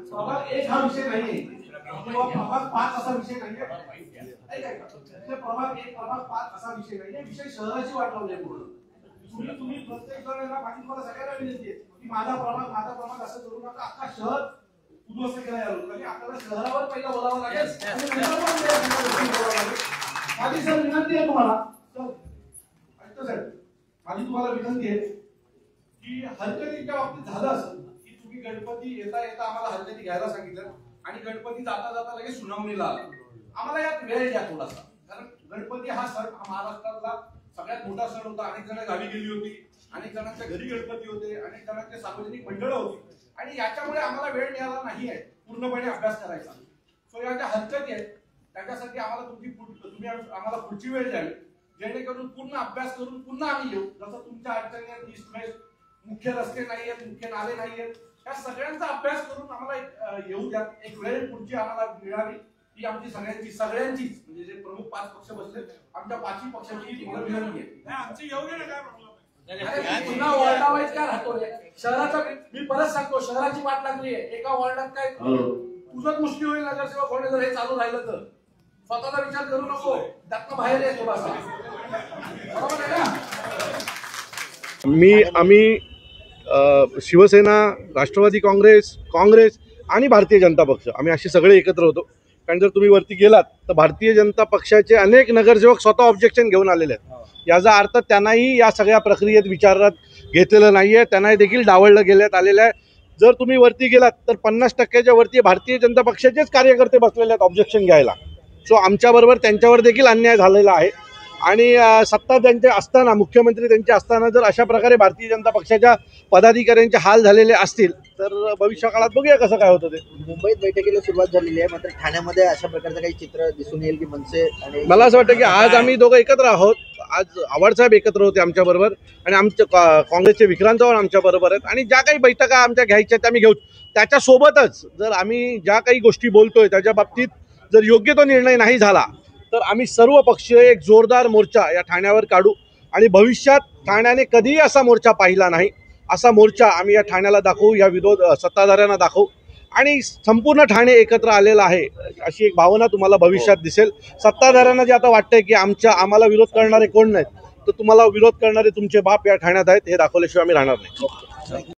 प्रभाग 1 हा विषय नाहीये किंवा प्रभाग 5 असा विषय नाहीये. प्रभाग 1 प्रभाग 5 असा विषय नाहीये. विषय शहराची वाट लावली पूर्ण. तुम्ही प्रत्येक जणांना माझी तुम्हाला सगळ्यांना विनंती आहे की माझा प्रभाग असं करू नका. अख्खा शहर उद्ध्वस्त केला या लोकांनी. आपल्याला शहरावर पहिला बोलावं लागेल. माझी सर विनंती आहे तुम्हाला माझी तुम्हाला विनंती आहे की हरकतीच्या बाबतीत झालं असं की तुम्ही गणपती येता आम्हाला हरकती घ्यायला सांगितलं आणि गणपती जाता लगेच सुनावणीला आला. आम्हाला यात वेळ द्या थोडासा. कारण गणपती हा सण महाराष्ट्रातला सगळ्यात मोठा सण होता. अनेक जण गावी गेली होती, अनेक जणांच्या घरी गणपती होते, अनेक जणांचे सार्वजनिक मंडळ होती आणि याच्यामुळे आम्हाला वेळ मिळाला नाही आहे पूर्णपणे अभ्यास करायचा. सो या ज्या हरकती आहेत त्याच्यासाठी आम्हाला तुम्ही आम्हाला पुढची वेळ द्यावी जेणेकरून पूर्ण अभ्यास करून पुन्हा आम्ही येऊ. जसं तुमच्या अडचणी आहेत, मुख्य रस्ते नाही आहेत, मुख्य नाले नाही आहेत, या सगळ्यांचा अभ्यास करून आम्हाला येऊ द्या. एक वेळ पुढची आम्हाला मिळावी ही आमची सगळ्यांचीच म्हणजे जे प्रमुख 5 पक्ष बसले आमच्या 5ही पक्षाची विनंती आहे. आमची येऊ दे काय प्रॉब्लेम पुन्हा वॉर्डावाईज काय राहतो शहराचा. मी परत सांगतो शहराची वाट लागली आहे. एका वॉर्डात काय तुझंच मुश्किल होईल नगरसेवक होणे जर हे चालू राहिलं तर. स्वतःचा विचार करू नको, त्यातनं बाहेर ये थोडासा. बरोबर आहे ना? आम्ही शिवसेना, राष्ट्रवादी काँग्रेस आणि भारतीय जनता पक्ष आम्ही असे सगळे एकत्र होतो. कारण जर तुम्ही वरती गेलात तर भारतीय जनता पक्षाचे अनेक नगरसेवक स्वतः ऑब्जेक्शन घेऊन आलेले आहेत. याचा अर्थ त्यांनाही या सगळ्या प्रक्रियेत विचारात घेतलेलं नाही आहे, त्यांनाही देखील डावललं गेल्यात आलेलं आहे. जर तुम्ही वरती गेलात तर 50%च्या वरती भारतीय जनता पक्षाचेच कार्यकर्ते बसलेले आहेत ऑब्जेक्शन घ्यायला. सो आमच्याबरोबर त्यांच्यावर देखील अन्याय झालेला आहे आणि सत्ता त्यांचे असताना, मुख्यमंत्री त्यांचे असताना जर अशा प्रकारे भारतीय जनता पक्षाच्या पदाधिकाऱ्यांचे हाल झालेले असतील तर भविष्य काळात बघूया कसं काय होतं ते. मुंबईत बैठकीला सुरुवात झालेली आहे, मात्र ठाण्यामध्ये अशा प्रकारचं काही चित्र दिसून येईल की मनसे आणि मला असं वाटतं की आज आम्ही दोघं एकत्र आहोत. आज आव्हाडसाहेब एकत्र होते आमच्याबरोबर आणि आमच्या काँग्रेसचे विक्रांत चव्हाण आमच्याबरोबर आहेत आणि ज्या काही बैठका आमच्या घ्यायच्या त्या आम्ही घेऊ. त्याच्यासोबतच जर आम्ही ज्या काही गोष्टी बोलतोय त्याच्या बाबतीत जर योग्य तो निर्णय नाही झाला तर आम्ही सर्व पक्षीय एक जोरदार मोर्चा या ठाण्यावर काढू आणि भविष्यात ठाण्याने कधीही असा मोर्चा पाहिला नाही असा मोर्चा आम्ही या ठाण्याला दाखवू, या सत्ताधाऱ्यांना दाखवू आणि संपूर्ण ठाणे एकत्र आलेलं आहे अशी एक भावना तुम्हाला भविष्यात दिसेल. सत्ताधाऱ्यांना जे आता वाटतंय की आम्हाला विरोध करणारे कोण नाहीत, तर तुम्हाला विरोध करणारे तुमचे बाप या ठाण्यात आहेत हे दाखवल्याशिवाय आम्ही राहणार नाही.